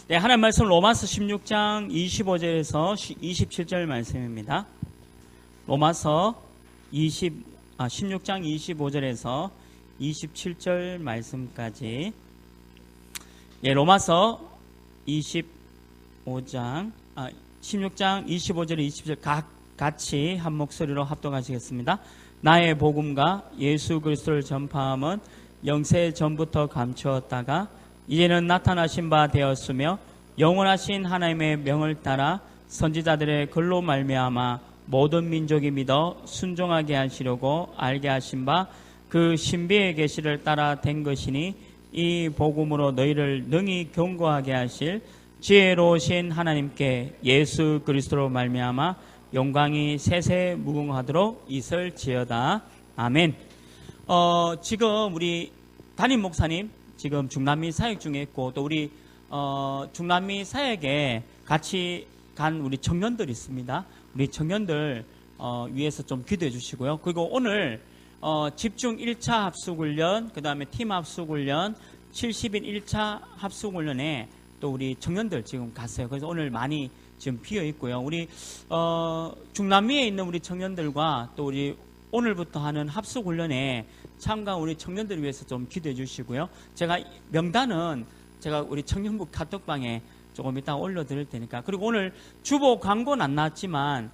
네, 하나님 말씀 로마서 16장 25절에서 27절 말씀입니다. 로마서 16장 25절에서 27절 말씀까지. 예, 로마서 16장 25절 20절 같이 한 목소리로 합독하시겠습니다. 나의 복음과 예수 그리스도를 전파함은 영세 전부터 감추었다가 이제는 나타나신 바 되었으며 영원하신 하나님의 명을 따라 선지자들의 글로 말미암아 모든 민족이 믿어 순종하게 하시려고 알게 하신 바 그 신비의 계시를 따라 된 것이니 이 복음으로 너희를 능히 견고하게 하실 지혜로우신 하나님께 예수 그리스도로 말미암아 영광이 세세 무궁하도록 있을지어다. 아멘. 지금 우리 담임 목사님 지금 중남미 사역 중에 있고 또 우리 중남미 사역에 같이 간 우리 청년들 있습니다. 우리 청년들 위해서 좀 기도해 주시고요. 그리고 오늘 집중 1차 합숙훈련, 그 다음에 팀 합숙훈련, 70인 1차 합숙훈련에 또 우리 청년들 지금 갔어요. 그래서 오늘 많이 지금 비어 있고요. 우리 중남미에 있는 우리 청년들과 또 우리 오늘부터 하는 합숙훈련에 참가한 우리 청년들을 위해서 좀 기도해 주시고요. 제가 명단은 제가 우리 청년부 카톡방에 조금 이따 올려드릴 테니까. 그리고 오늘 주보 광고는 안 나왔지만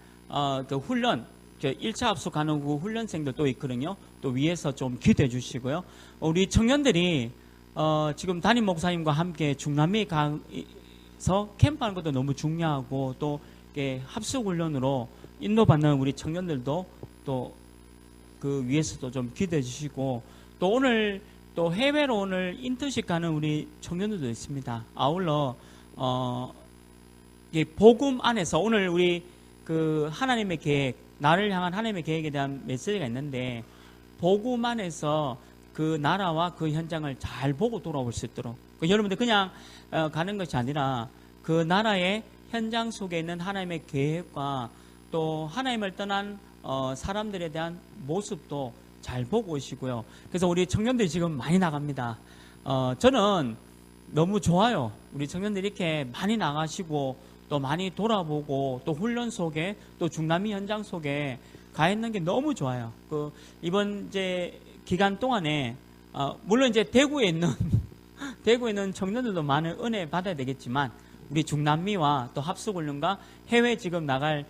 그 훈련 1차 합숙 가는 후 훈련생들 또 있거든요. 또 위에서 좀 기도해 주시고요. 우리 청년들이 지금 담임 목사님과 함께 중남미에 가서 캠프하는 것도 너무 중요하고 또 합숙 훈련으로 인도받는 우리 청년들도 또 그 위에서도 좀 기대해 주시고 또 오늘 또 해외로 오늘 인턴십 가는 우리 청년들도 있습니다. 아울러 복음 안에서 오늘 우리 그 하나님의 계획, 나를 향한 하나님의 계획에 대한 메시지가 있는데 복음 안에서 그 나라와 그 현장을 잘 보고 돌아올 수 있도록 여러분들 그냥 가는 것이 아니라 그 나라의 현장 속에 있는 하나님의 계획과 또 하나님을 떠난 사람들에 대한 모습도 잘 보고 오시고요. 그래서 우리 청년들이 지금 많이 나갑니다. 저는 너무 좋아요. 우리 청년들이 이렇게 많이 나가시고 또 많이 돌아보고 또 훈련 속에 또 중남미 현장 속에 가 있는 게 너무 좋아요. 이번 이제 기간 동안에 물론 이제 대구에 있는 청년들도 많은 은혜 받아야 되겠지만 우리 중남미와 또 합숙훈련과 해외 지금 나갈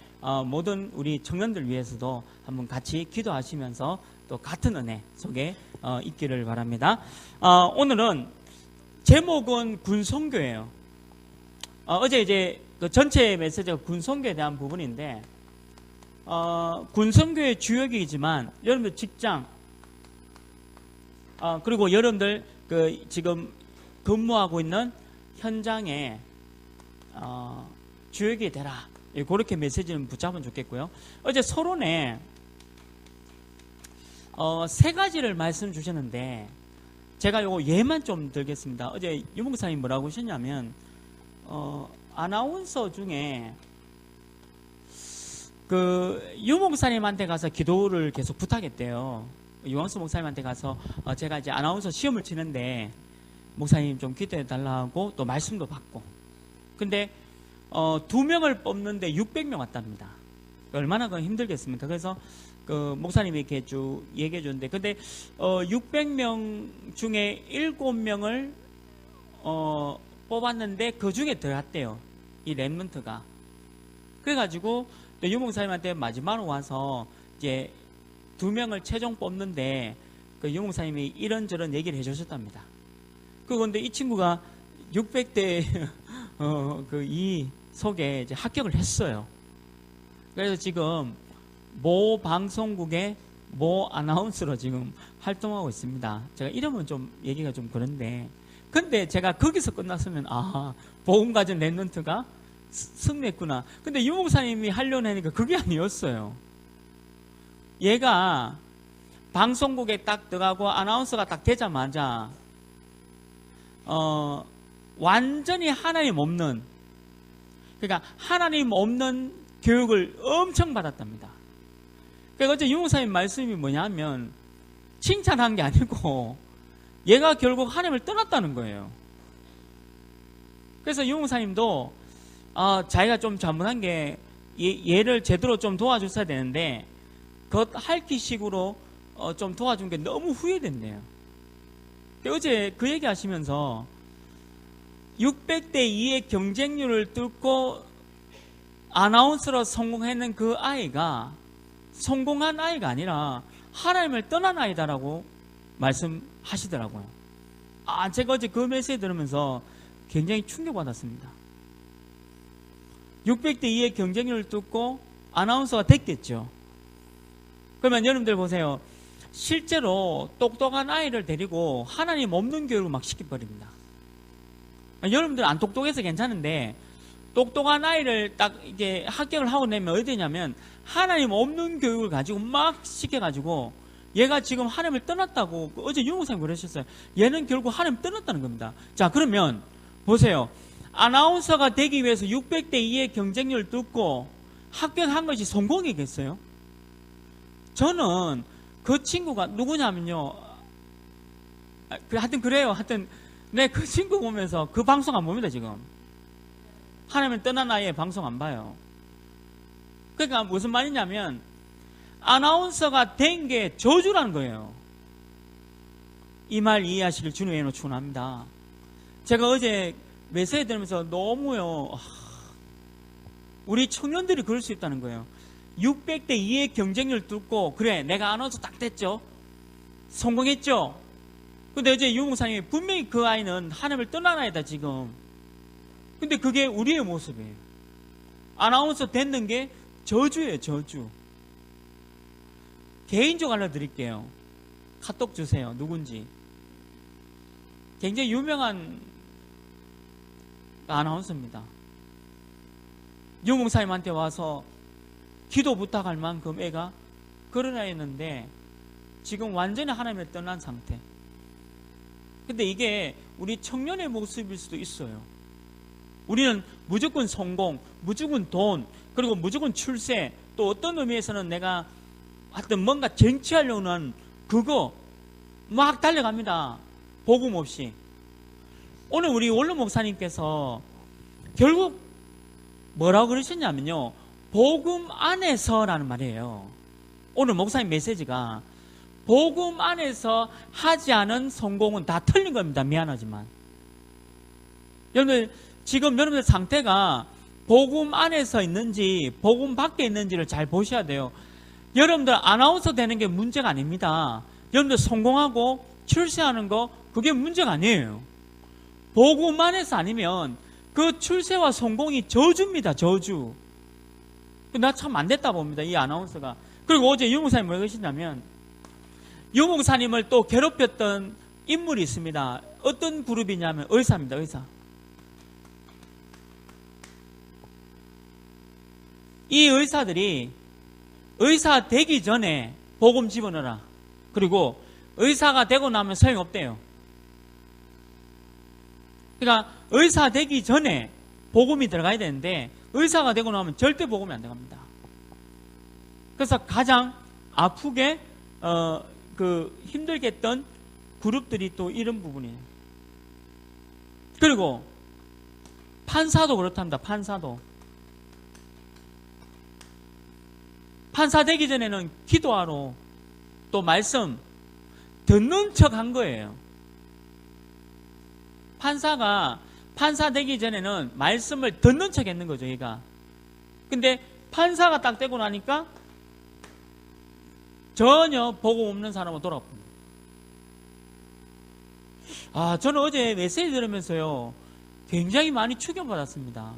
모든 우리 청년들 위해서도 한번 같이 기도하시면서 또 같은 은혜 속에 있기를 바랍니다. 오늘은 제목은 군선교예요. 어제 이제 그 전체 메시지가 군선교에 대한 부분인데 군선교의 주역이지만 여러분들 직장 그리고 여러분들 그 지금 근무하고 있는 현장에 주역이 되라. 그렇게 메시지는 붙잡으면 좋겠고요. 어제 서론에 3가지를 말씀 주셨는데 제가 요거 예만 좀 들겠습니다. 어제 유목사님 뭐라고 하셨냐면 아나운서 중에 그 유목사님한테 가서 기도를 계속 부탁했대요. 유광수 목사님한테 가서 제가 이제 아나운서 시험을 치는데 목사님 좀 기도해 달라고 또 말씀도 받고 근데 2명을 뽑는데 600명 왔답니다. 얼마나 힘들겠습니까? 그래서 그 목사님이 이렇게 쭉 얘기해 줬는데 근데 600명 중에 7명을 뽑았는데 그 중에 들어갔대요. 이 랩런트가. 그래가지고 또 유 목사님한테 마지막으로 와서 이제 2명을 최종 뽑는데 그 유 목사님이 이런저런 얘기를 해주셨답니다. 그런데 이 친구가 600대 이 속에 이제 합격을 했어요. 그래서 지금 모 방송국의 모 아나운서로 지금 활동하고 있습니다. 제가 이름은 좀 얘기가 좀 그런데 근데 제가 거기서 끝났으면 복음 가진 랩런트가 승리했구나. 근데 유 목사님이 하려고 하니까 그게 아니었어요. 얘가 방송국에 딱 들어가고 아나운서가 딱 되자마자 완전히 하나님 없는 그러니까 하나님 없는 교육을 엄청 받았답니다. 그러니까 어제 유 목사님 말씀이 뭐냐면 칭찬한 게 아니고 얘가 결국 하나님을 떠났다는 거예요. 그래서 유 목사님도 자기가 좀 잘못한 게 얘를 제대로 좀 도와줬어야 되는데 겉핥기식으로 좀 도와준 게 너무 후회됐네요. 어제 그 얘기 하시면서 600대 2의 경쟁률을 뚫고 아나운서로 성공했는 그 아이가 성공한 아이가 아니라 하나님을 떠난 아이다라고 말씀하시더라고요. 제가 어제 그 메시지 들으면서 굉장히 충격받았습니다. 600대 2의 경쟁률을 뚫고 아나운서가 됐겠죠. 그러면 여러분들 보세요. 실제로 똑똑한 아이를 데리고 하나님 없는 교육을 막 시켜버립니다. 여러분들 안 똑똑해서 괜찮은데 똑똑한 아이를 딱 이제 합격을 하고 내면 어디 되냐면 하나님 없는 교육을 가지고 막 시켜가지고 얘가 지금 하나님을 떠났다고 어제 유 목사님 그러셨어요. 얘는 결국 하나님 떠났다는 겁니다. 자, 그러면 보세요. 아나운서가 되기 위해서 600대 2의 경쟁률을 뚫고 합격한 것이 성공이겠어요? 저는 그 친구가 누구냐면요. 하여튼 그래요. 하여튼 그 친구 보면서 그 방송 안 봅니다, 지금. 하나님을 떠난 아이의 방송 안 봐요. 그러니까 무슨 말이냐면 아나운서가 된 게 저주라는 거예요. 이 말 이해하시길 주님의 이름으로 축원합니다. 제가 어제 메시지 들으면서 너무요. 우리 청년들이 그럴 수 있다는 거예요. 600대 2의 경쟁률 뚫고 그래 내가 아나운서 딱 됐죠. 성공했죠. 근데 어제 유 목사님이 분명히 그 아이는 하나님을 떠난 아이다 지금. 근데 그게 우리의 모습이에요. 아나운서 됐는 게 저주예요, 저주. 개인적으로 알려드릴게요. 카톡 주세요. 누군지. 굉장히 유명한 아나운서입니다. 유 목사님한테 와서 기도 부탁할 만큼 애가 그런 애였는데 지금 완전히 하나님을 떠난 상태. 근데 이게 우리 청년의 모습일 수도 있어요. 우리는 무조건 성공, 무조건 돈, 그리고 무조건 출세, 또 어떤 의미에서는 내가 하여튼 뭔가 쟁취하려는 그거 막 달려갑니다. 복음 없이. 오늘 우리 원로 목사님께서 결국 뭐라고 그러셨냐면요. 복음 안에서라는 말이에요. 오늘 목사님 메시지가 복음 안에서 하지 않은 성공은 다 틀린 겁니다. 미안하지만. 여러분들 지금 여러분들 상태가 복음 안에서 있는지 복음 밖에 있는지를 잘 보셔야 돼요. 여러분들 아나운서 되는 게 문제가 아닙니다. 여러분들 성공하고 출세하는 거 그게 문제가 아니에요. 복음 안에서 아니면 그 출세와 성공이 저주입니다. 저주. 나 참 안 됐다 봅니다. 이 아나운서가. 그리고 어제 유 목사님 뭐라고 하시냐면 유 목사님을 또 괴롭혔던 인물이 있습니다. 어떤 그룹이냐면 의사입니다. 의사. 이 의사들이 의사 되기 전에 복음 집어넣어라. 그리고 의사가 되고 나면 소용없대요. 그러니까 의사 되기 전에 복음이 들어가야 되는데 의사가 되고 나면 절대 복음이 안 들어갑니다. 그래서 가장 아프게 힘들게 했던 그룹들이 또 이런 부분이에요. 그리고 판사도 그렇답니다. 판사도. 판사 되기 전에는 기도하러 또 말씀 듣는 척 한 거예요. 판사가 판사 되기 전에는 말씀을 듣는 척 했는 거죠, 얘가. 근데 판사가 딱 되고 나니까 전혀 복음 없는 사람으로 돌아옵니다. 저는 어제 메시지 들으면서요, 굉장히 많이 충격받았습니다.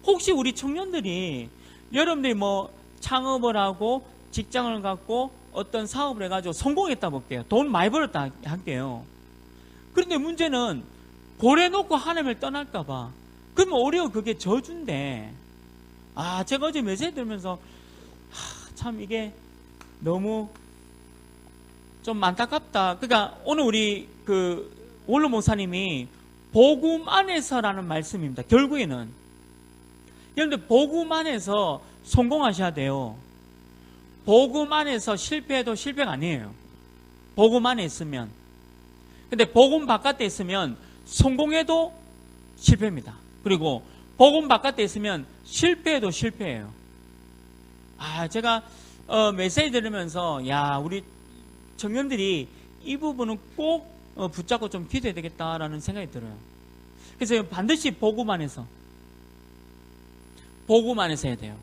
혹시 우리 청년들이 여러분들이 뭐 창업을 하고 직장을 갖고 어떤 사업을 해가지고 성공했다 볼게요. 돈 많이 벌었다 할게요. 그런데 문제는 고래 놓고 하나님을 떠날까봐. 그러면 오히려 그게 저주인데. 제가 어제 메시지 들으면서 참 이게 너무 좀 안타깝다. 그러니까 오늘 우리 원로 목사님이 복음 안에서라는 말씀입니다. 결국에는 여러분들 복음 안에서 성공하셔야 돼요. 복음 안에서 실패해도 실패가 아니에요. 복음 안에 있으면. 근데 복음 바깥에 있으면 성공해도 실패입니다. 그리고 복음 바깥에 있으면 실패해도 실패해요. 제가 메시지 들으면서 야, 우리 청년들이 이 부분은 꼭 붙잡고 좀 기도해야 되겠다라는 생각이 들어요. 그래서 반드시 복음 안에서 해야 돼요.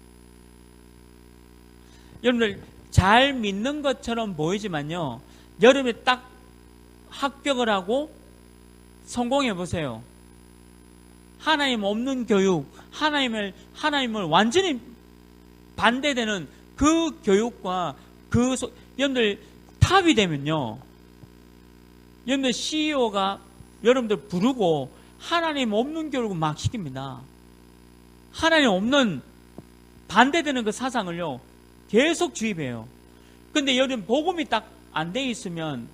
여러분들 잘 믿는 것처럼 보이지만요, 여름에 딱 합격을 하고 성공해 보세요. 하나님 없는 교육, 하나님을 완전히 반대되는 그 교육과 여러분들 탑이 되면요, 여러분들 CEO가 여러분들 부르고 하나님 없는 교육을 막 시킵니다. 하나님 없는 반대되는 그 사상을요 계속 주입해요. 근데 여러분 복음이 딱 안 돼 있으면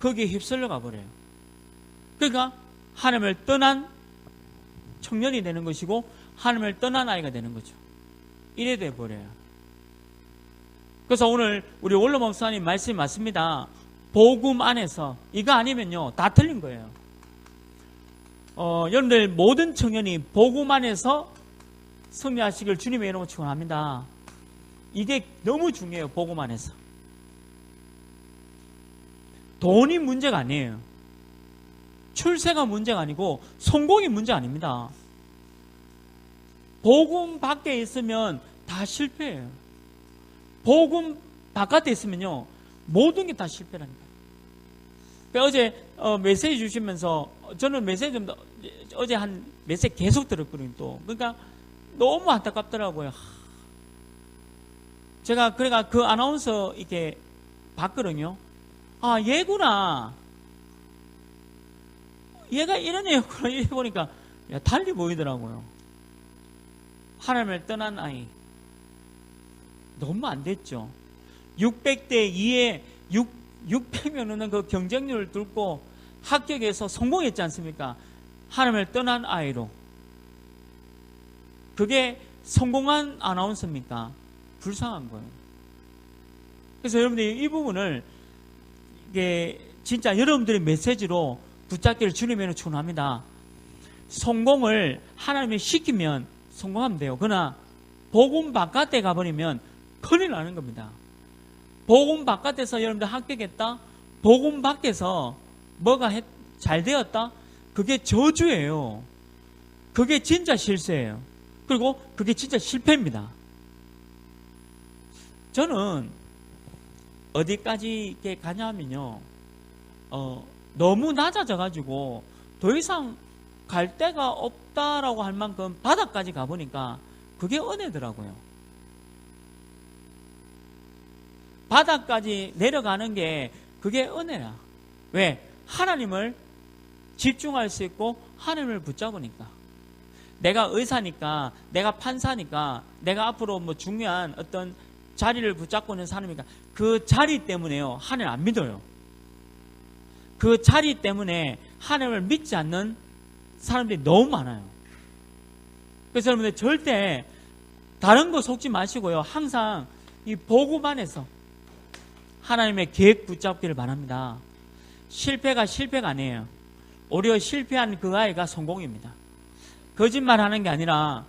거기에 휩쓸려 가버려요. 그러니까 하나님을 떠난 청년이 되는 것이고 하나님을 떠난 아이가 되는 거죠. 이래 돼 버려요. 그래서 오늘 우리 원로 목사님 말씀이 맞습니다. 복음 안에서 이거 아니면요 다 틀린 거예요. 여러분들 모든 청년이 복음 안에서 승리하시길 주님의 이름으로 축원합니다. 이게 너무 중요해요. 복음 안에서 돈이 문제가 아니에요. 출세가 문제가 아니고 성공이 문제 아닙니다. 복음 밖에 있으면 다 실패해요. 복음 바깥에 있으면요 모든 게 다 실패라니까요. 어제 메시지 주시면서 저는 메시지 좀 어제 한 메시지 계속 들었거든요. 또 그러니까 너무 안타깝더라고요. 제가 그래가 그 아나운서 이렇게 봤거든요. 아, 얘구나. 얘가 이런 애구나. 이래 보니까 달리 보이더라고요. 하나님을 떠난 아이. 너무 안 됐죠. 600대 2에 600명 넘는 그 경쟁률을 뚫고 합격해서 성공했지 않습니까? 하나님을 떠난 아이로. 그게 성공한 아나운서입니까? 불쌍한 거예요. 그래서 여러분들이 이 부분을 이게 진짜 여러분들의 메시지로 붙잡기를 주님에는 축원합니다. 성공을 하나님이 시키면 성공하면 돼요. 그러나 복음 바깥에 가버리면 큰일 나는 겁니다. 복음 바깥에서 여러분들 합격했다? 복음 밖에서 뭐가 잘 되었다? 그게 저주예요. 그게 진짜 실수예요. 그리고 그게 진짜 실패입니다. 저는 어디까지 이렇게 가냐면요, 너무 낮아져가지고 더 이상 갈 데가 없다라고 할 만큼 바닥까지 가보니까 그게 은혜더라고요. 바닥까지 내려가는 게 그게 은혜야. 왜? 하나님을 집중할 수 있고 하나님을 붙잡으니까. 내가 의사니까, 내가 판사니까, 내가 앞으로 뭐 중요한 어떤 자리를 붙잡고 있는 사람이니까 그 자리 때문에요 하나님 안 믿어요. 그 자리 때문에 하나님을 믿지 않는 사람들이 너무 많아요. 그래서 여러분들 절대 다른 거 속지 마시고요, 항상 이 복음 안에서 하나님의 계획 붙잡기를 바랍니다. 실패가 아니에요. 오히려 실패한 그 아이가 성공입니다. 거짓말하는 게 아니라,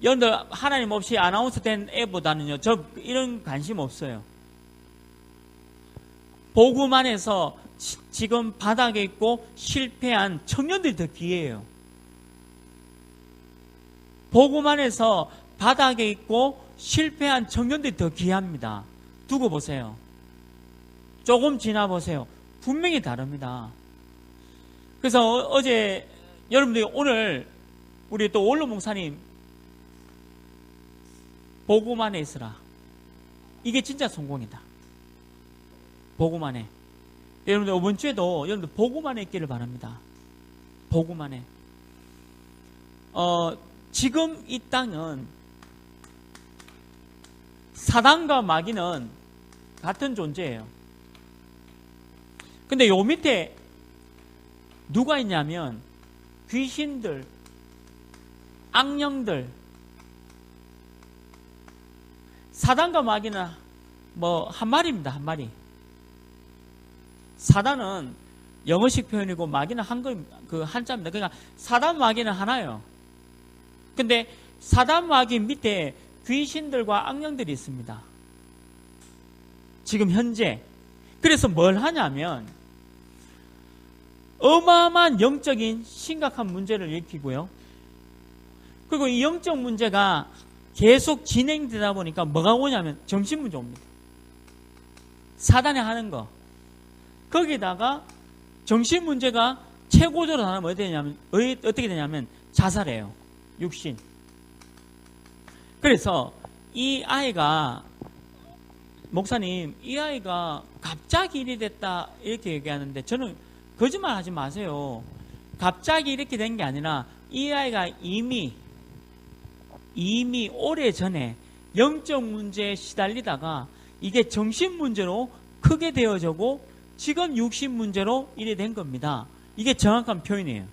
여러분들 하나님 없이 아나운서 된 애보다는요, 저 이런 관심 없어요. 복음 안에서 지금 바닥에 있고 실패한 청년들이 더 귀해요. 복음 안에서 바닥에 있고 실패한 청년들이 더 귀합니다. 두고 보세요. 조금 지나보세요. 분명히 다릅니다. 그래서 어제 여러분들이 오늘 우리 또 원로 목사님 복음 안에 있으라. 이게 진짜 성공이다. 복음 안에. 여러분들 이번 주에도 여러분들 복음 안에 있기를 바랍니다. 복음 안에. 지금 이 땅은 사단과 마귀는 같은 존재예요. 근데 요 밑에 누가 있냐면 귀신들, 악령들. 사단과 마귀는 뭐 한 마리입니다. 한 마리. 사단은 영어식 표현이고 마귀는 한글 그 한자입니다. 그러니까 사단 마귀는 하나예요. 근데 사단 마귀 밑에 귀신들과 악령들이 있습니다. 지금 현재. 그래서 뭘 하냐면 어마어마한 영적인 심각한 문제를 일으키고요. 그리고 이 영적 문제가 계속 진행되다 보니까 뭐가 오냐면 정신 문제 옵니다. 사단이 하는 거. 거기다가 정신 문제가 최고조로 나가면 어떻게 되냐면 자살해요. 육신. 그래서 이 아이가 목사님, 이 아이가 갑자기 일이 됐다 이렇게 얘기하는데 저는 거짓말 하지 마세요. 갑자기 이렇게 된 게 아니라 이 아이가 이미 오래전에 영적 문제에 시달리다가 이게 정신 문제로 크게 되어지고 지금 육신 문제로 일이 된 겁니다. 이게 정확한 표현이에요.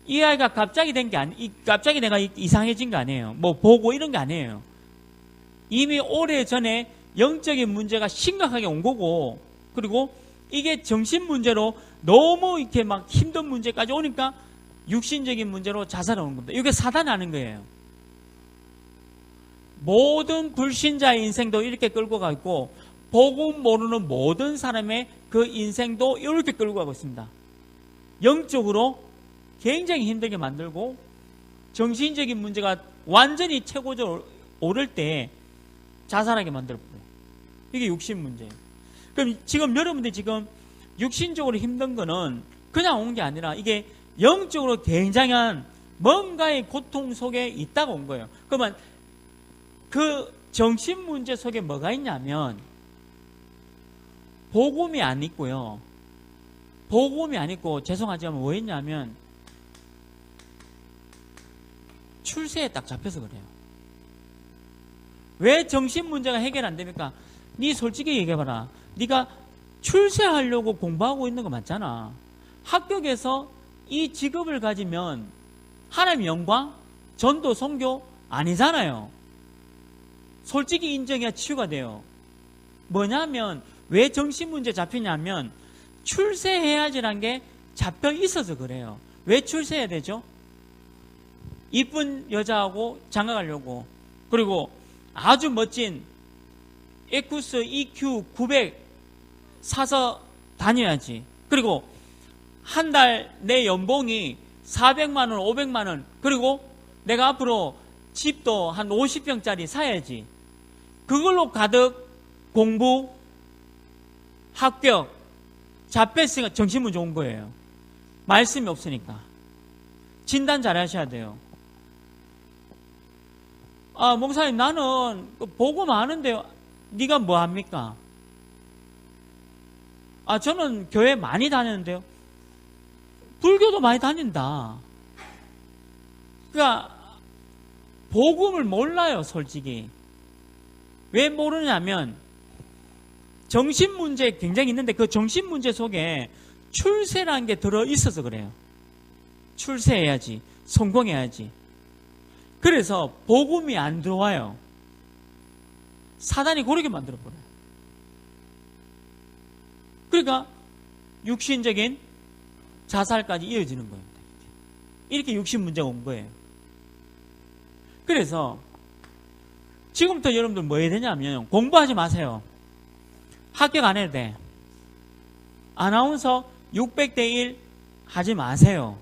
이 아이가 갑자기 된 게 갑자기 내가 이상해진 거 아니에요. 뭐 보고 이런 게 아니에요. 이미 오래전에 영적인 문제가 심각하게 온 거고, 그리고 이게 정신 문제로 너무 이렇게 막 힘든 문제까지 오니까 육신적인 문제로 자살을 오는 겁니다. 이게 사단이 하는 거예요. 모든 불신자의 인생도 이렇게 끌고 가 있고, 복음 모르는 모든 사람의 그 인생도 이렇게 끌고 가고 있습니다. 영적으로 굉장히 힘들게 만들고, 정신적인 문제가 완전히 최고조로 오를 때 자살하게 만들어버려요. 이게 육신 문제예요. 그럼 지금 여러분들이 지금 육신적으로 힘든 거는 그냥 온 게 아니라 이게 영적으로 굉장한 뭔가의 고통 속에 있다가 온 거예요. 그러면 그 정신 문제 속에 뭐가 있냐면 복음이 안 있고요. 복음이 안 있고 죄송하지만 뭐 있냐면 출세에 딱 잡혀서 그래요. 왜 정신 문제가 해결 안 됩니까? 네 솔직히 얘기해봐라. 네가 출세하려고 공부하고 있는 거 맞잖아. 합격해서 이 직업을 가지면 하나님의 영광, 전도, 선교 아니잖아요. 솔직히 인정해야 치유가 돼요. 뭐냐면 왜 정신 문제 잡히냐면 출세해야지란 게 잡혀 있어서 그래요. 왜 출세해야 되죠? 이쁜 여자하고 장가 가려고, 그리고 아주 멋진 에쿠스 EQ 900 사서 다녀야지. 그리고 한 달 내 연봉이 400만 원, 500만 원, 그리고 내가 앞으로 집도 한 50평짜리 사야지. 그걸로 가득 공부, 합격, 잡혔으니까 정신문제 온 거예요. 말씀이 없으니까. 진단 잘 하셔야 돼요. 아, 목사님, 나는 복음 아는데 네가 뭐 합니까? 아, 저는 교회 많이 다녔는데요. 불교도 많이 다닌다. 그러니까 복음을 몰라요, 솔직히. 왜 모르냐면 정신 문제 굉장히 있는데 그 정신 문제 속에 출세라는 게 들어 있어서 그래요. 출세해야지, 성공해야지. 그래서 복음이 안 들어와요. 사단이 고르게 만들어버려요. 그러니까 육신적인 자살까지 이어지는 거예요. 이렇게 육신 문제가 온 거예요. 그래서 지금부터 여러분들 뭐 해야 되냐면 공부하지 마세요. 합격 안 해도 돼. 아나운서 600대 1 하지 마세요.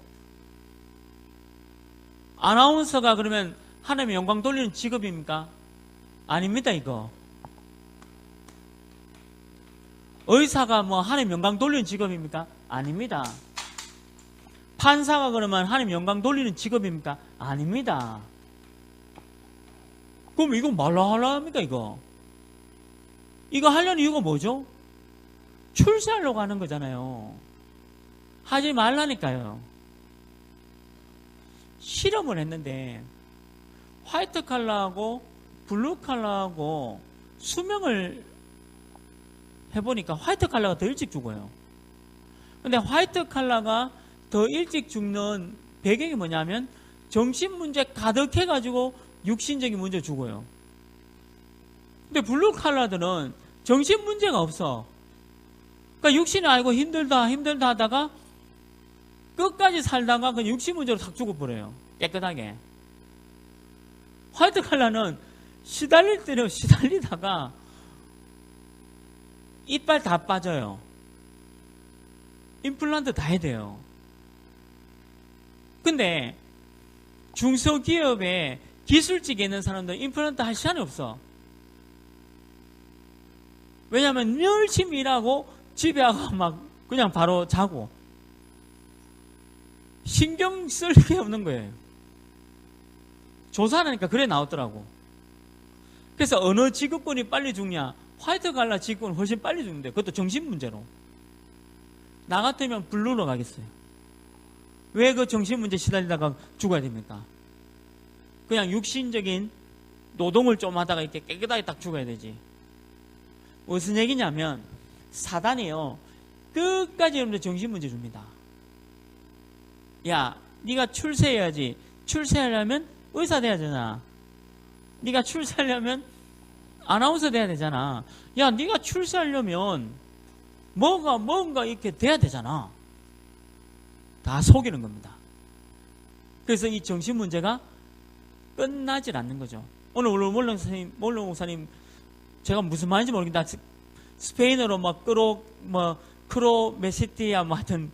아나운서가 그러면 하나님의 영광 돌리는 직업입니까? 아닙니다, 이거. 의사가 뭐 하나님의 영광 돌리는 직업입니까? 아닙니다. 판사가 그러면 하나님의 영광 돌리는 직업입니까? 아닙니다. 그럼 이거 말로 하려합니까, 이거? 이거 하려는 이유가 뭐죠? 출세하려고 하는 거잖아요. 하지 말라니까요. 실험을 했는데 화이트 칼라하고 블루 칼라하고 수명을 해보니까 화이트 칼라가 더 일찍 죽어요. 근데 화이트 칼라가 더 일찍 죽는 배경이 뭐냐면 정신 문제 가득해가지고 육신적인 문제 죽어요. 근데 블루 칼라들은 정신 문제가 없어. 그러니까 육신이 알고 힘들다 하다가 끝까지 살다가 그 육신 문제로 탁 죽어버려요. 깨끗하게. 화이트 칼라는 시달릴 대로 시달리다가 이빨 다 빠져요. 임플란트 다 해야 돼요. 근데 중소기업에 기술직에 있는 사람들 임플란트 할 시간이 없어. 왜냐하면 열심히 일하고 집에 와서 막 그냥 바로 자고 신경 쓸 게 없는 거예요. 조사하니까 그래 나오더라고. 그래서 어느 직업군이 빨리 죽냐? 화이트 칼라 직업군은 훨씬 빨리 죽는데, 그것도 정신 문제로. 나 같으면 블루로 가겠어요. 왜 그 정신 문제 시달리다가 죽어야 됩니까? 그냥 육신적인 노동을 좀 하다가 이렇게 깨끗하게 딱 죽어야 되지. 무슨 얘기냐면 사단이요 끝까지 여러분들 정신 문제 줍니다. 야, 네가 출세해야지. 출세하려면 의사 돼야 되잖아. 네가 출세하려면 아나운서 돼야 되잖아. 야, 네가 출세하려면 뭔가 이렇게 돼야 되잖아. 다 속이는 겁니다. 그래서 이 정신 문제가 끝나질 않는 거죠. 오늘 몰롱 목사님 제가 무슨 말인지 모르겠다. 스페인어로 크로 메시티아 하여튼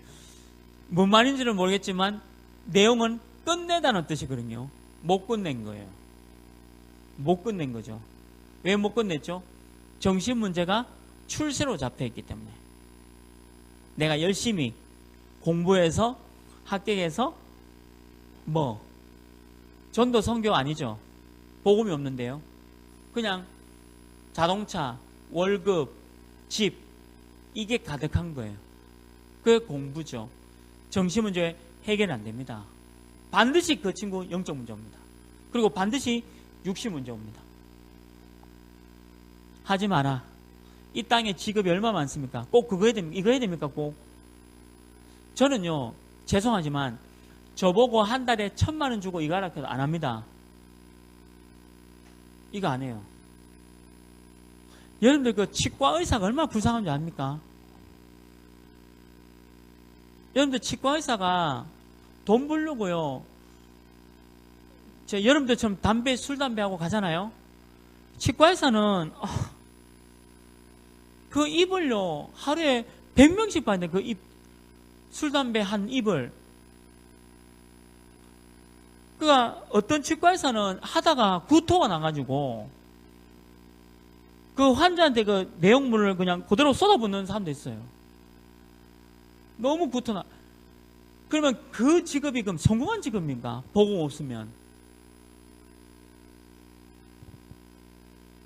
뭔 말인지는 모르겠지만 내용은 끝내다는 뜻이거든요. 못 끝낸 거예요. 못 끝낸 거죠. 왜 못 끝냈죠? 정신 문제가 출세로 잡혀있기 때문에. 내가 열심히 공부해서 합격해서 전도 선교 아니죠. 복음이 없는데요. 그냥 자동차, 월급, 집 이게 가득한 거예요. 그게 공부죠. 정신 문제 해결 안 됩니다. 반드시 그 친구 영적 문제 옵니다. 그리고 반드시 육신 문제 옵니다. 하지 마라. 이 땅에 직업이 얼마 많습니까? 꼭 그거 해야 됩니까? 이거 해야 됩니까? 꼭? 저는요, 죄송하지만 저보고 한 달에 1,000만 원 주고 이거 하라 해도 안 합니다. 이거 안 해요. 여러분들 그 치과 의사가 얼마나 불쌍한 줄 압니까? 여러분들 치과 의사가 돈 벌려고요. 여러분들처럼 술, 담배 하고 가잖아요. 치과 의사는 그 입을요 하루에 100명씩 봤는데 그 입, 술, 담배 한 입을. 그러니까 어떤 치과 의사는 하다가 구토가 나가지고 그 환자한테 그 내용물을 그냥 그대로 쏟아붓는 사람도 있어요. 너무 구토나. 그러면 그 직업이 그럼 성공한 직업입니까? 복음 없으면.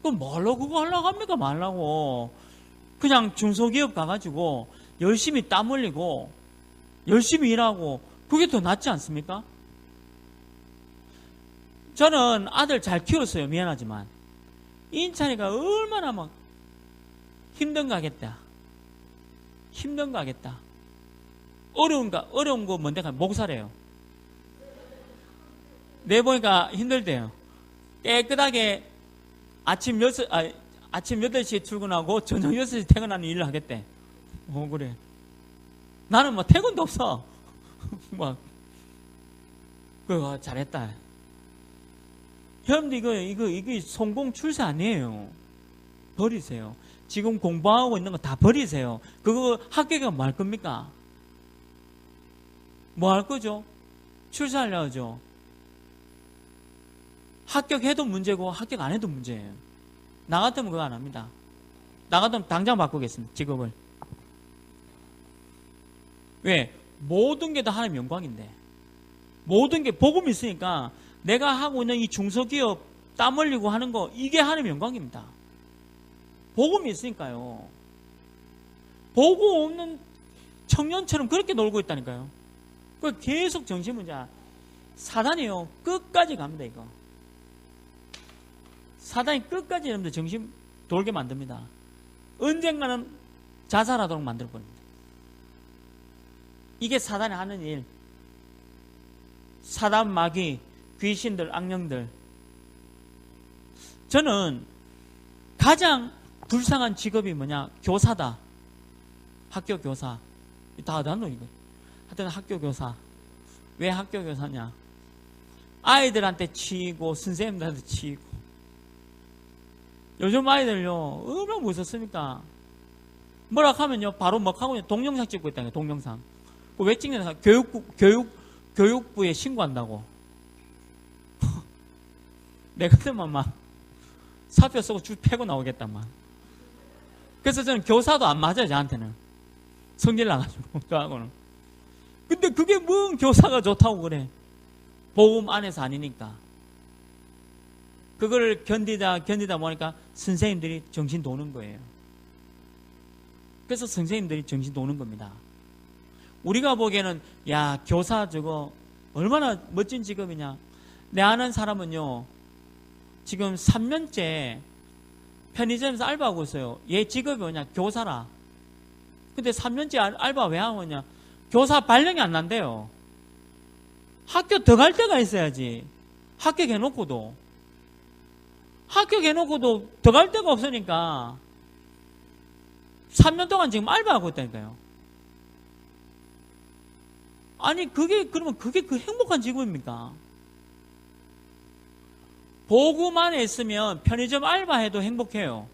그럼 뭘로 그거 하려고 합니까? 말라고. 그냥 중소기업 가가지고 열심히 땀 흘리고 열심히 일하고 그게 더 낫지 않습니까? 저는 아들 잘 키웠어요. 미안하지만. 인찬이가 얼마나 막 힘든 거 하겠다. 힘든 거 하겠다. 어려운 거 뭔데? 목살이에요. 내보니까 힘들대요. 깨끗하게 아침 8시에 출근하고 저녁 6시에 퇴근하는 일을 하겠대. 그래. 나는 뭐 퇴근도 없어. 그거 잘했다. 여러분들 이거 성공 출세 아니에요. 버리세요. 지금 공부하고 있는 거 다 버리세요. 그거 합격하면 뭐 할 겁니까? 뭐 할 거죠? 출세하려고 하죠. 합격해도 문제고 합격 안 해도 문제예요. 나 같으면 그거 안 합니다. 나 같으면 당장 바꾸겠습니다. 직업을. 왜? 모든 게 다 하나님 영광인데. 모든 게 복음이 있으니까 내가 하고 있는 이 중소기업 땀 흘리고 하는 거 이게 하나님 영광입니다. 복음이 있으니까요. 복음 없는 청년처럼 그렇게 놀고 있다니까요. 그 계속 정신문제. 사단이요. 끝까지 갑니다, 이거. 사단이 끝까지 여러분들 정신 돌게 만듭니다. 언젠가는 자살하도록 만들어버립니다. 이게 사단이 하는 일. 사단, 마귀, 귀신들, 악령들. 저는 가장 불쌍한 직업이 뭐냐? 교사다. 학교 교사. 다 단어 이거. 하여튼 학교 교사. 왜 학교 교사냐? 아이들한테 치이고 선생님들한테 치이고. 요즘 아이들요 얼마나 무섭습니까? 뭐라 하면요 바로 막 하고 동영상 찍고 있다는 거예요. 동영상. 왜 찍냐? 교육부에 신고한다고. 내 같으면 막 사표 쓰고 줄 패고 나오겠단 말. 그래서 저는 교사도 안 맞아요. 저한테는 성질 나가지고 저하고는. 근데 그게 뭔 교사가 좋다고 그래. 복음 안에서 아니니까. 그걸 견디다 보니까 선생님들이 정신 도는 거예요. 그래서 선생님들이 정신 도는 겁니다. 우리가 보기에는 야 교사 저거 얼마나 멋진 직업이냐. 내 아는 사람은요 지금 3년째 편의점에서 알바하고 있어요. 얘 직업이 뭐냐? 교사라. 근데 3년째 알바 왜 하고 있냐? 교사 발령이 안 난대요. 학교 더 갈 데가 있어야지. 합격해놓고도 더 갈 데가 없으니까 3년 동안 지금 알바하고 있다니까요. 아니 그러면 그게 그 행복한 직업입니까? 복음 안에 있으면 편의점 알바해도 행복해요.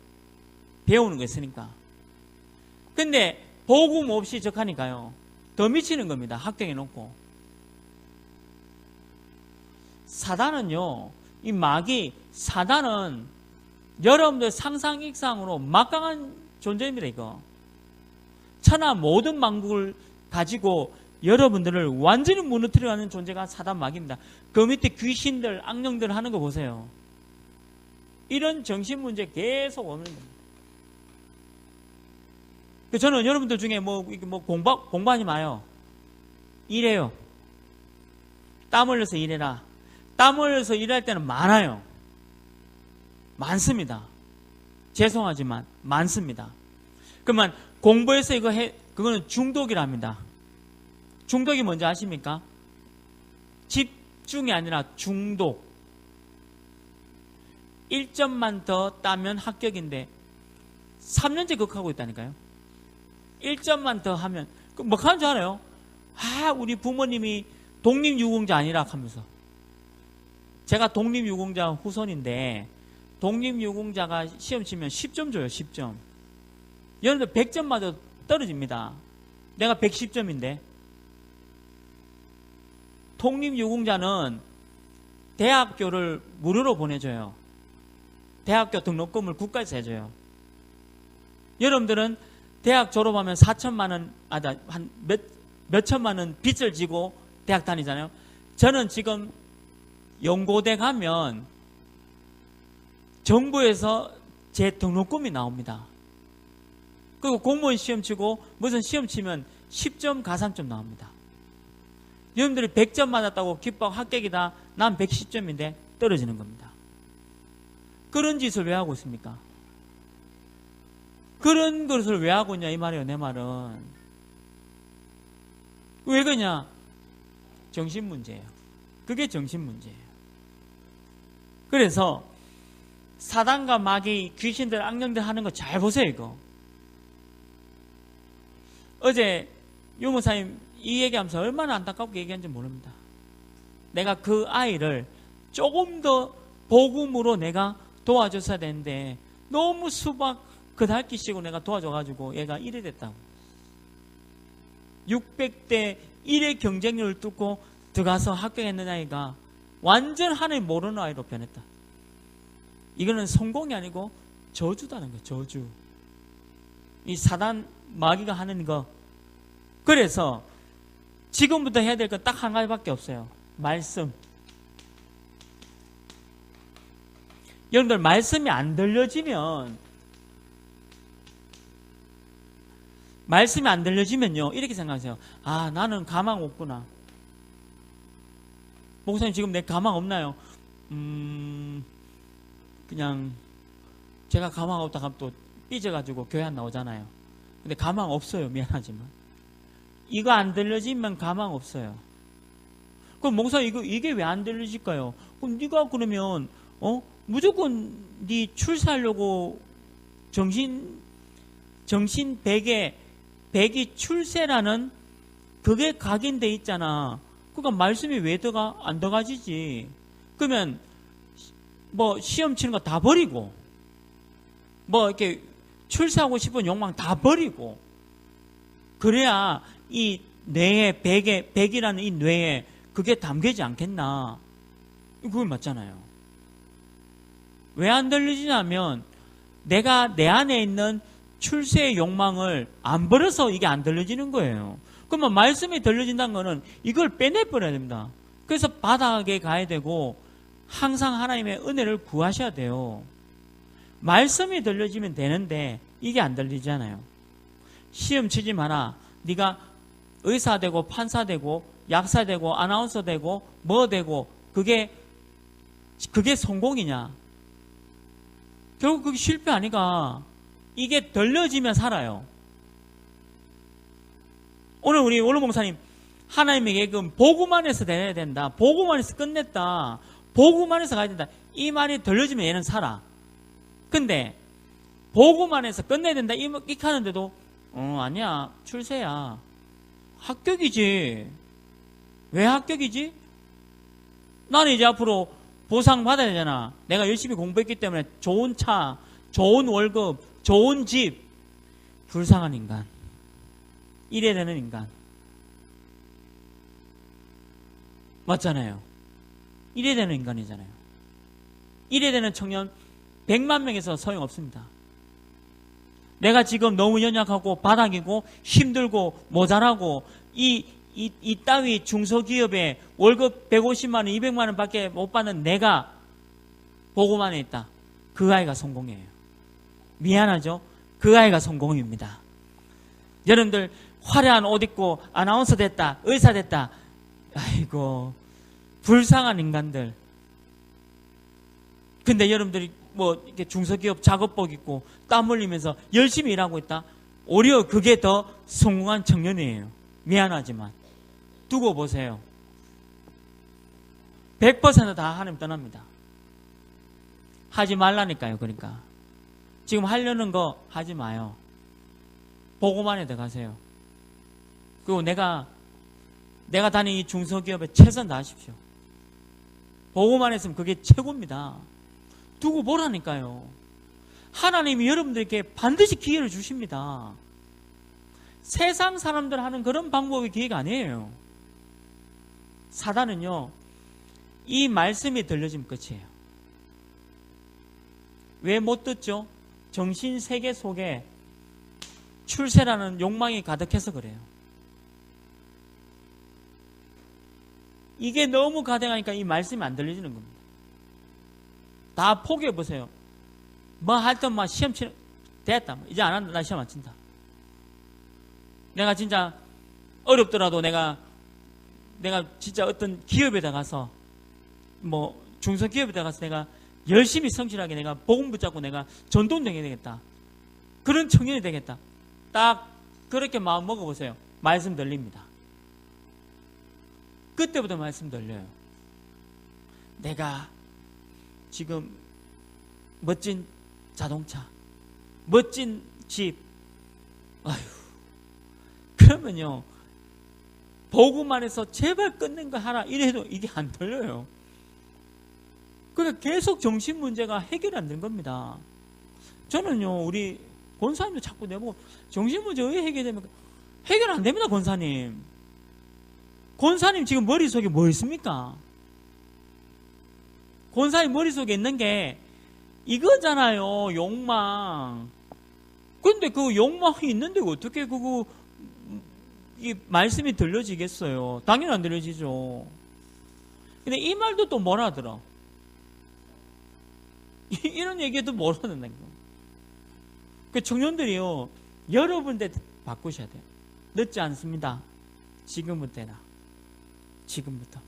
배우는 거 있으니까. 근데 복음 없이 적하니까요 더 미치는 겁니다. 합격해놓고. 사단은요 이 마귀 사단은 여러분들 상상 익상으로 막강한 존재입니다. 이거 천하 모든 만국을 가지고 여러분들을 완전히 무너뜨려가는 존재가 사단 마귀입니다. 그 밑에 귀신들 악령들 하는 거 보세요. 이런 정신 문제 계속 오는 겁니다. 저는 여러분들 중에 공부하지 마요. 일해요. 땀 흘려서 일해라. 땀 흘려서 일할 때는 많아요. 많습니다. 죄송하지만 많습니다. 그러면 공부해서 그거는 중독이랍니다. 중독이 뭔지 아십니까? 집중이 아니라 중독. 1점만 더 따면 합격인데 3년째 그거 하고 있다니까요. 1점만 더 하면 뭐 하는 줄 알아요? 우리 부모님이 독립유공자 아니라 하면서. 제가 독립유공자 후손인데 독립유공자가 시험 치면 10점 줘요. 10점. 여러분들 100점 맞아 떨어집니다. 내가 110점인데. 독립유공자는 대학교를 무료로 보내줘요. 대학교 등록금을 국가에서 해줘요. 여러분들은 대학 졸업하면 4천만 원, 한 몇천만 원 빚을 지고 대학 다니잖아요. 저는 지금 연고대 가면 정부에서 제 등록금이 나옵니다. 그리고 공무원 시험 치고 무슨 시험 치면 10점 가산점 나옵니다. 여러분들이 100점 맞았다고 기뻐하고 합격이다. 난 110점인데 떨어지는 겁니다. 그런 짓을 왜 하고 있습니까? 그런 것을 왜 하고 있냐 이 말이에요. 내 말은. 왜 그러냐? 정신문제예요. 그게 정신문제예요. 그래서 사단과 마귀, 귀신들, 악령들 하는 거 잘 보세요. 이거. 어제 유무사님 이 얘기하면서 얼마나 안타깝게 얘기한지 모릅니다. 내가 그 아이를 조금 더 복음으로 내가 도와줬어야 되는데 너무 수박 그달기식으로 내가 도와줘가지고 얘가 이래 됐다고. 600대 1의 경쟁률을 뚫고 들어가서 합격했는 아이가 완전 하나님 모르는 아이로 변했다. 이거는 성공이 아니고 저주다는 거예요. 저주. 이 사단 마귀가 하는 거. 그래서 지금부터 해야 될 건 딱 한 가지밖에 없어요. 말씀. 여러분들 말씀이 안 들려지면요 이렇게 생각하세요. 나는 가망 없구나. 목사님 지금 내 가망 없나요? 그냥 제가 가망 없다 하면 또 삐져가지고 교회 안 나오잖아요. 근데 가망 없어요. 미안하지만 이거 안 들려지면 가망 없어요. 그럼 목사님 이게 왜 안 들려질까요? 그럼 네가 그러면 무조건 네 출세하려고 정신 100에 백이 출세라는 그게 각인돼 있잖아. 그러니까 말씀이 왜 안 들어가지지? 그러면 뭐 시험 치는 거 다 버리고 뭐 이렇게 출세하고 싶은 욕망 다 버리고 그래야 이 뇌에 백이라는 이 뇌에 그게 담기지 않겠나? 그건 맞잖아요. 왜 안 들리지냐면 내가 내 안에 있는 출세의 욕망을 안 버려서 이게 안 들려지는 거예요. 그러면 말씀이 들려진다는 거는 이걸 빼내버려야 됩니다. 그래서 바닥에 가야 되고 항상 하나님의 은혜를 구하셔야 돼요. 말씀이 들려지면 되는데 이게 안 들리잖아요. 시험 치지 마라. 네가 의사 되고 판사 되고 약사 되고 아나운서 되고 뭐 되고 그게 성공이냐? 결국 그게 실패 아니가. 이게 들려지면 살아요. 오늘 우리 원로 목사님 하나님에게 그 복음 안에서 돼야 된다. 복음 안에서 끝냈다. 복음 안에서 가야 된다. 이 말이 들려지면 얘는 살아. 근데 복음 안에서 끝내야 된다. 이렇게 하는데도 아니야. 출세야. 합격이지. 왜 합격이지? 나는 이제 앞으로 보상 받아야 되잖아. 내가 열심히 공부했기 때문에 좋은 차, 좋은 월급, 좋은 집. 불쌍한 인간. 이래야 되는 인간. 맞잖아요. 이래야 되는 인간이잖아요. 이래야 되는 청년 100만 명에서 소용없습니다. 내가 지금 너무 연약하고 바닥이고 힘들고 모자라고 이 따위 중소기업에 월급 150만 원, 200만 원 밖에 못 받는 내가 복음 안에 있다. 그 아이가 성공이에요. 미안하죠? 그 아이가 성공입니다. 여러분들 화려한 옷 입고 아나운서 됐다, 의사 됐다. 아이고 불쌍한 인간들. 근데 여러분들이 뭐 이렇게 중소기업 작업복 입고 땀 흘리면서 열심히 일하고 있다. 오히려 그게 더 성공한 청년이에요. 미안하지만 두고 보세요. 100% 하나님 떠납니다. 하지 말라니까요. 그러니까 지금 하려는 거 하지 마요. 복음 안에 들어가세요. 그리고 내가 다니는 이 중소기업에 최선 다하십시오. 복음 안에 있으면 그게 최고입니다. 두고 보라니까요. 하나님이 여러분들에게 반드시 기회를 주십니다. 세상 사람들 하는 그런 방법의 기회가 아니에요. 사단은요, 이 말씀이 들려지면 끝이에요. 왜 못 듣죠? 정신세계 속에 출세라는 욕망이 가득해서 그래요. 이게 너무 가득하니까 이 말씀이 안 들려지는 겁니다. 다 포기해보세요. 뭐 하여튼 막 시험 치는, 됐다. 이제 안 한다. 나 시험 안 친다. 내가 진짜 어렵더라도 내가 진짜 어떤 기업에다 가서 뭐 중소기업에다 가서 내가 열심히 성실하게 내가 복음 붙잡고 내가 전도운동 해야 되겠다. 그런 청년이 되겠다. 딱 그렇게 마음 먹어보세요. 말씀 들립니다. 그때부터 말씀 들려요. 내가 지금 멋진 자동차, 멋진 집, 아휴, 그러면요, 복음 안에서 제발 끊는 거 하라 이래도 이게 안 들려요. 그러니까 계속 정신 문제가 해결이 안 된 겁니다. 저는요, 우리 권사님도 자꾸 내보고 정신 문제 왜 해결됩니까? 해결 안 됩니다, 권사님. 권사님 지금 머릿속에 뭐 있습니까? 권사님 머릿속에 있는 게 이거잖아요. 욕망. 근데 그 욕망이 있는데 어떻게 이 말씀이 들려지겠어요? 당연히 안 들려지죠. 근데 이 말도 또 뭐라 하더라? 이런 얘기도 뭐라 하는데. 그 청년들이요, 여러분들 바꾸셔야 돼요. 늦지 않습니다. 지금부터나. 지금부터.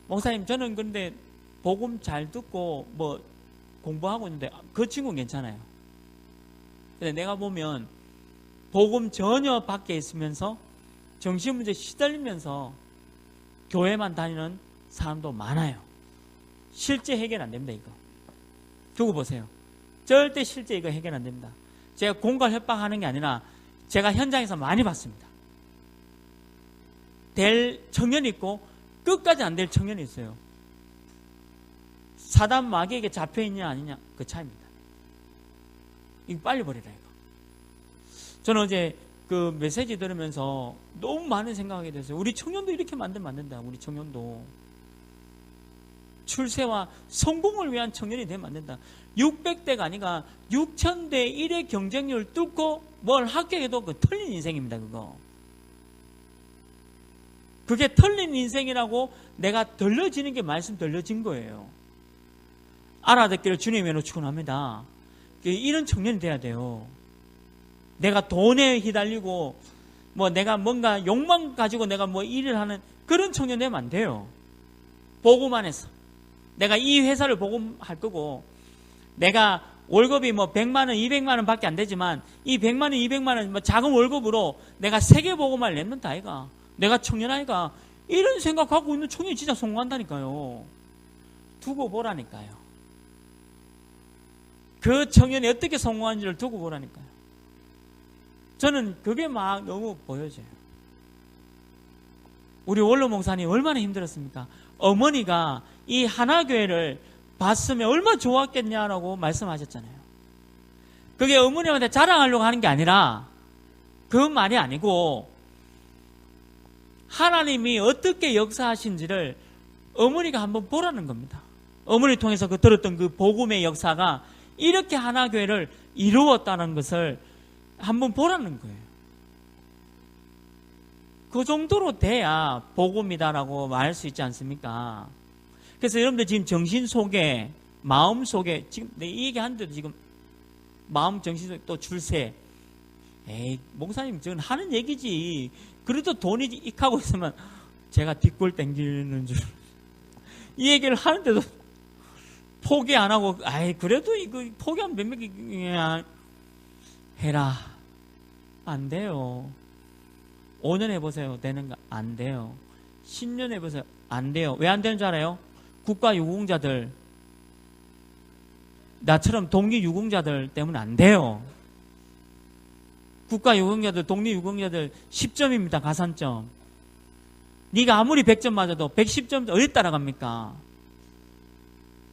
목사님, 저는 근데 복음 잘 듣고 뭐 공부하고 있는데 그 친구는 괜찮아요. 근데 내가 보면 복음 전혀 밖에 있으면서 정신문제 시달리면서 교회만 다니는 사람도 많아요. 실제 해결 안 됩니다, 이거. 두고 보세요. 절대 실제 이거 해결 안 됩니다. 제가 공갈 협박하는 게 아니라 제가 현장에서 많이 봤습니다. 될 청년이 있고 끝까지 안 될 청년이 있어요. 사단 마귀에게 잡혀있냐 아니냐 그 차이입니다. 이거 빨리 버리라 이거. 저는 어제 그 메시지 들으면서 너무 많은 생각하게 됐어요. 우리 청년도 이렇게 만들면 안 된다. 우리 청년도 출세와 성공을 위한 청년이 되면 안 된다. 600대가 아니라 6000대 1의 경쟁률 뚫고 뭘 합격해도 그 틀린 인생입니다. 그게 틀린 인생이라고 내가 들려지는 게 말씀 들려진 거예요. 알아듣기를 주님의 축원합니다. 이런 청년이 돼야 돼요. 내가 돈에 휘달리고 뭐 내가 뭔가 욕망 가지고 내가 뭐 일을 하는 그런 청년 되면 안 돼요. 보고만 해서 내가 이 회사를 복음할 거고 내가 월급이 뭐 100만 원, 200만 원 밖에 안 되지만 이 100만 원, 200만 원 뭐 작은 월급으로 내가 세계 복음을 냈는다 아이가. 내가 청년 아이가. 이런 생각하고 있는 청년이 진짜 성공한다니까요. 두고 보라니까요. 그 청년이 어떻게 성공하는지를 두고 보라니까요. 저는 그게 막 너무 보여져요. 우리 원로 목사님 얼마나 힘들었습니까? 어머니가 이 하나교회를 봤으면 얼마나 좋았겠냐라고 말씀하셨잖아요. 그게 어머니한테 자랑하려고 하는 게 아니라 그 말이 아니고 하나님이 어떻게 역사하신지를 어머니가 한번 보라는 겁니다. 어머니 통해서 들었던 그 복음의 역사가 이렇게 하나교회를 이루었다는 것을 한번 보라는 거예요. 그 정도로 돼야 복음이다라고 말할 수 있지 않습니까? 그래서 여러분들 지금 정신 속에, 마음 속에, 지금 내 이 얘기 하는데도 지금 마음, 정신 속에 또 줄세. 에이, 목사님, 저건 하는 얘기지. 그래도 돈이 익하고 있으면 제가 뒷골 땡기는 줄. 이 얘기를 하는데도 포기 안 하고, 아이, 그래도 이거 포기하면 몇 명, 해라. 안 돼요. 5년 해보세요. 되는가? 안 돼요. 10년 해보세요. 안 돼요. 왜 안 되는 줄 알아요? 국가유공자들, 나처럼 독립유공자들 때문에 안 돼요. 국가유공자들, 독립유공자들 10점입니다. 가산점. 네가 아무리 100점 맞아도 110점 어디 따라갑니까?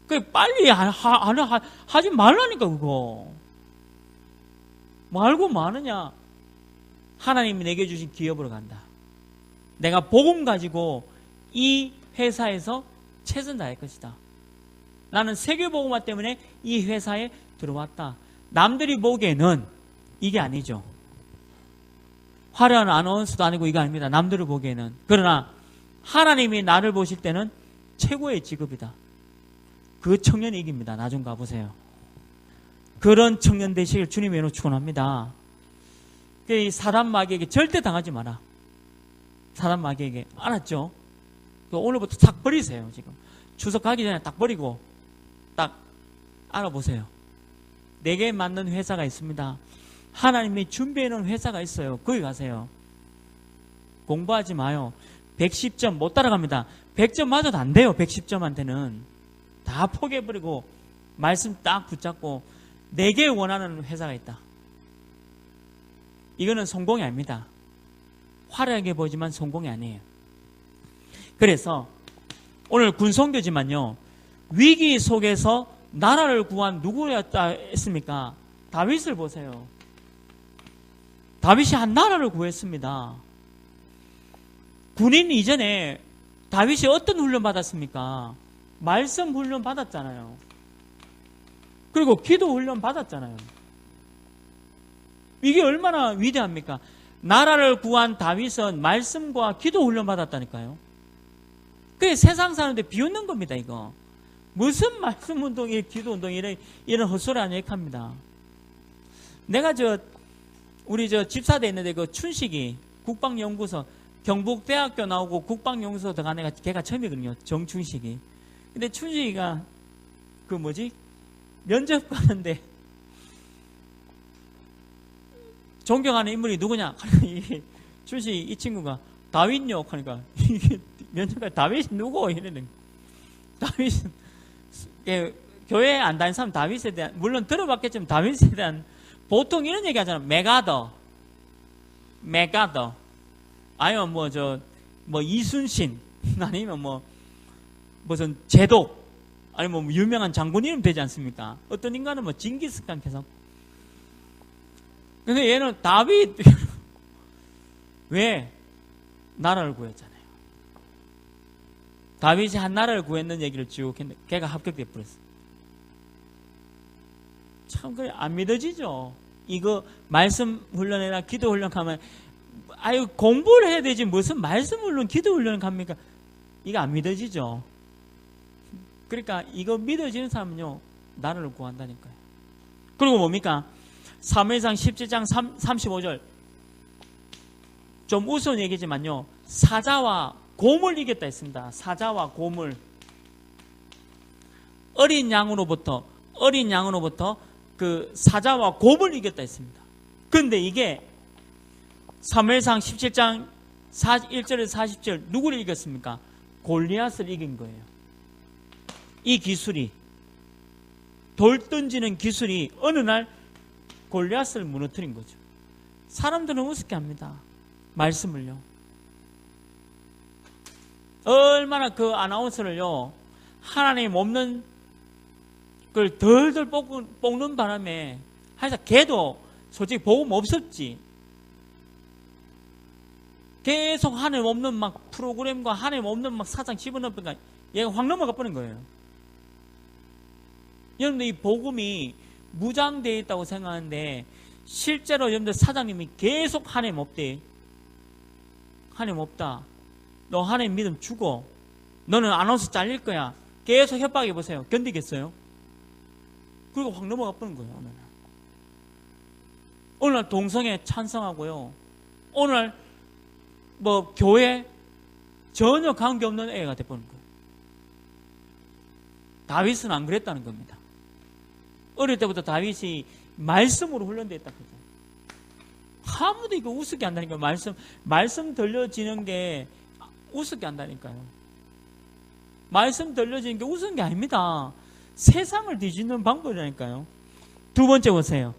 그 빨리 하지 말라니까 그거. 말고 마느냐? 하나님이 내게 주신 기업으로 간다. 내가 복음 가지고 이 회사에서 최선 다할 것이다. 나는 세계복음화 때문에 이 회사에 들어왔다. 남들이 보기에는 이게 아니죠. 화려한 아나운서도 아니고 이거 아닙니다. 남들을 보기에는. 그러나 하나님이 나를 보실 때는 최고의 직업이다. 그 청년이 이깁니다. 나 좀 가보세요. 그런 청년 되시길 주님의 이름으로 축원합니다. 이 사단 마귀에게 절대 당하지 마라. 사단 마귀에게. 알았죠? 오늘부터 딱 버리세요. 지금 추석 가기 전에 딱 버리고 딱 알아보세요. 내게 맞는 회사가 있습니다. 하나님이 준비해 놓은 회사가 있어요. 거기 가세요. 공부하지 마요. 110점 못 따라갑니다. 100점 맞아도 안 돼요. 110점한테는 다 포기해버리고 말씀 딱 붙잡고 내게 원하는 회사가 있다. 이거는 성공이 아닙니다. 화려하게 보지만 성공이 아니에요. 그래서 오늘 군성교지만요, 위기 속에서 나라를 구한 누구였다 했습니까? 다윗을 보세요. 다윗이 한 나라를 구했습니다. 군인 이전에 다윗이 어떤 훈련 받았습니까? 말씀 훈련 받았잖아요. 그리고 기도 훈련 받았잖아요. 이게 얼마나 위대합니까? 나라를 구한 다윗은 말씀과 기도 훈련 받았다니까요. 그게 세상 사는데 비웃는 겁니다, 이거. 무슨 말씀 운동이, 기도 운동이, 이런 헛소리 아니야, 합니다. 내가 우리 집사대 있는데 그 춘식이 국방연구소, 경북대학교 나오고 국방연구소 들어간 애가 걔가 처음이거든요. 정춘식이. 근데 춘식이가 면접 가는데 존경하는 인물이 누구냐? 춘식이 이 친구가 다윗요? 하니까 이게 면접관 다윗이 누구? 이러는. 다윗은 교회 안 다니는 사람 다윗에 대한, 물론 들어봤겠지만 다윗에 대한 보통 이런 얘기 하잖아요. 메가더. 메가더, 아니면 뭐 이순신, 아니면 무슨 제독, 아니면 뭐 유명한 장군 이름 되지 않습니까? 어떤 인간은 뭐 징기스칸 계속. 근데 얘는 다윗. 왜? 나라를 구했잖아요. 다윗이 한 나라를 구했는 얘기를 쭉 했는데 걔가 합격돼 버렸어. 참 그래 안 믿어지죠. 이거 말씀 훈련이나 기도 훈련 가면 아유 공부를 해야 되지 무슨 말씀 훈련 기도 훈련을 갑니까? 이거 안 믿어지죠. 그러니까 이거 믿어지는 사람은요 나라를 구한다니까요. 그리고 뭡니까? 사무엘상 17장 35절 좀 우스운 얘기지만요 사자와 곰을 이겼다 했습니다. 사자와 곰을 어린 양으로부터 그 사자와 곰을 이겼다 했습니다. 그런데 이게 사무엘상 17장 1절에서 40절 누구를 이겼습니까? 골리앗을 이긴 거예요. 이 기술이 돌 던지는 기술이 어느 날 골리앗을 무너뜨린 거죠. 사람들은 우습게 합니다. 말씀을요. 얼마나 그 아나운서를요 하나님 없는 걸 덜덜 볶는 바람에 하여튼 걔도 솔직히 복음 없었지. 계속 하나님 없는 막 프로그램과 하나님 없는 막 사상 집어넣으니까 얘가 확 넘어가 버린 거예요. 여러분들 이 복음이 무장되어 있다고 생각하는데 실제로 여러분들 사장님이 계속 하나님 없대. 하나님 없다. 너 하나님 믿음 죽어. 너는 아나운서 잘릴 거야. 계속 협박해 보세요. 견디겠어요? 그리고 확 넘어가 버린 거예요. 오늘 날 동성애 찬성하고요. 오늘 뭐 교회 전혀 관계없는 애가 돼버린 거예요. 다윗은 안 그랬다는 겁니다. 어릴 때부터 다윗이 말씀으로 훈련되어 있다 그죠. 아무도 이거 우습게 한다니까요. 말씀 들려지는 게 우습게 한다니까요. 말씀 들려지는 게 우스운 게 아닙니다. 세상을 뒤집는 방법이라니까요. 두 번째 보세요.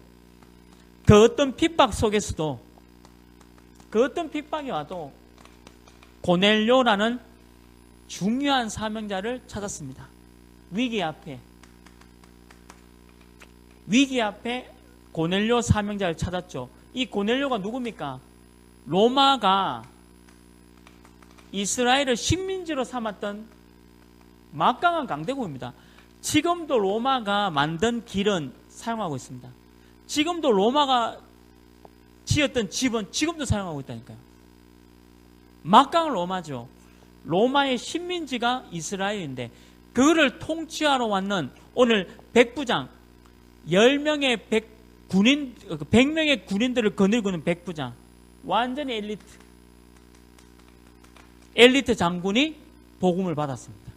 그 어떤 핍박 속에서도 그 어떤 핍박이 와도 고넬료라는 중요한 사명자를 찾았습니다. 위기 앞에 고넬료 사명자를 찾았죠. 이 고넬료가 누굽니까? 로마가 이스라엘을 식민지로 삼았던 막강한 강대국입니다. 지금도 로마가 만든 길은 사용하고 있습니다. 지금도 로마가 지었던 집은 지금도 사용하고 있다니까요. 막강한 로마죠. 로마의 식민지가 이스라엘인데 그거를 통치하러 왔는 오늘 백부장 10명의 100명의 군인들을 거느리고는 백부장 완전히 엘리트 장군이 복음을 받았습니다.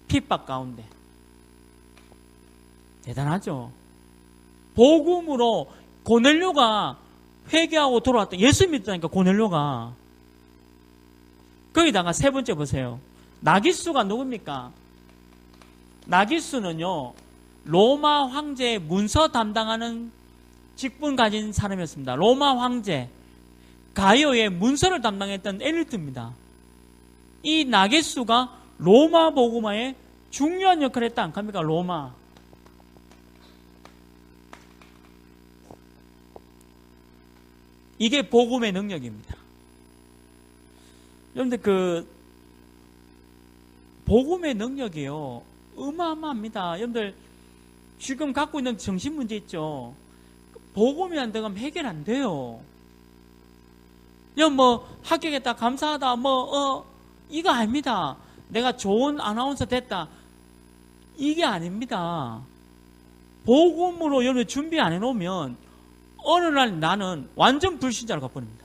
핍박 가운데 대단하죠. 복음으로 고넬료가 회개하고 돌아왔다. 예수 믿다니까 고넬료가. 거기다가 세 번째 보세요. 나기수가 누굽니까? 나기수는요 로마 황제의 문서 담당하는 직분 가진 사람이었습니다. 로마 황제 가이오의 문서를 담당했던 엘리트입니다. 이 나게수가 로마 복음화에 중요한 역할을 했다 않습니까? 로마. 이게 복음의 능력입니다. 여러분들 그 복음의 능력이요 어마어마합니다. 여러분들 지금 갖고 있는 정신 문제 있죠. 복음이 안 되면 해결 안 돼요. 그냥 뭐 합격했다 감사하다 이거 아닙니다. 내가 좋은 아나운서 됐다 이게 아닙니다. 복음으로 여러분 준비 안 해놓으면 어느 날 나는 완전 불신자로 가버립니다.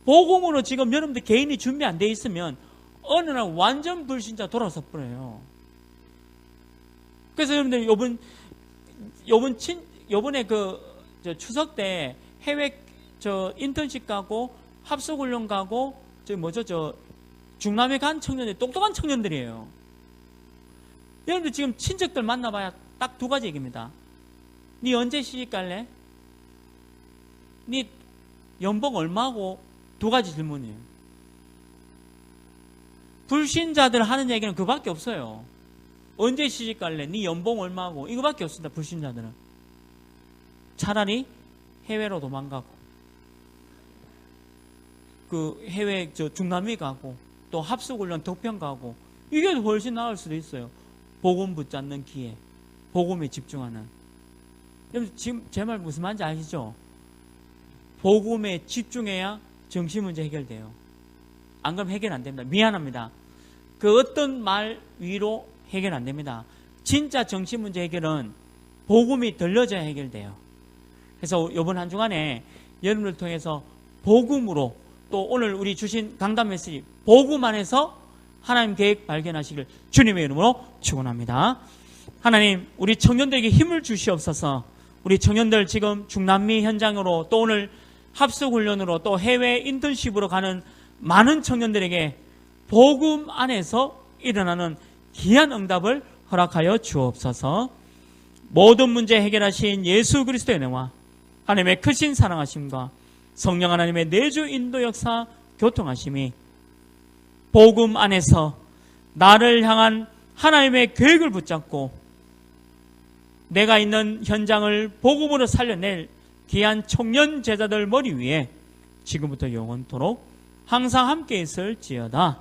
복음으로 지금 여러분들 개인이 준비 안 돼 있으면 어느 날 완전 불신자 돌아서 버려요. 그래서 여러분들 요번에 그 추석 때 해외 인턴십 가고 합숙훈련 가고 중남에 간 청년들 똑똑한 청년들이에요. 여러분들 지금 친척들 만나봐야 딱 두 가지 얘기입니다. 니 언제 시집 갈래? 니 연봉 얼마고? 두 가지 질문이에요. 불신자들 하는 얘기는 그밖에 없어요. 언제 시집 갈래? 네 연봉 얼마고? 이거밖에 없습니다. 불신자들은. 차라리 해외로 도망가고, 그 해외 중남미 가고, 또 합숙훈련 덕평 가고, 이게 훨씬 나을 수도 있어요. 복음 붙잡는 기회, 복음에 집중하는. 지금 제 말 무슨 말인지 아시죠? 복음에 집중해야 정신 문제 해결돼요. 안 그러면 해결 안 됩니다. 미안합니다. 그 어떤 말 위로 해결 안 됩니다. 진짜 정신 문제 해결은 복음이 들려져야 해결돼요. 그래서 이번 한 주간에 여러분을 통해서 복음으로, 또 오늘 우리 주신 강단 메시지 복음 안에서 하나님 계획 발견하시길 주님의 이름으로 축원합니다. 하나님, 우리 청년들에게 힘을 주시옵소서. 우리 청년들 지금 중남미 현장으로, 또 오늘 합숙훈련으로, 또 해외 인턴십으로 가는 많은 청년들에게 복음 안에서 일어나는 귀한 응답을 허락하여 주옵소서. 모든 문제 해결하신 예수 그리스도의 은혜와 하나님의 크신 사랑하심과 성령 하나님의 내주 인도 역사 교통하심이 복음 안에서 나를 향한 하나님의 계획을 붙잡고 내가 있는 현장을 복음으로 살려낼 귀한 청년 제자들 머리 위에 지금부터 영원토록 항상 함께 있을지어다.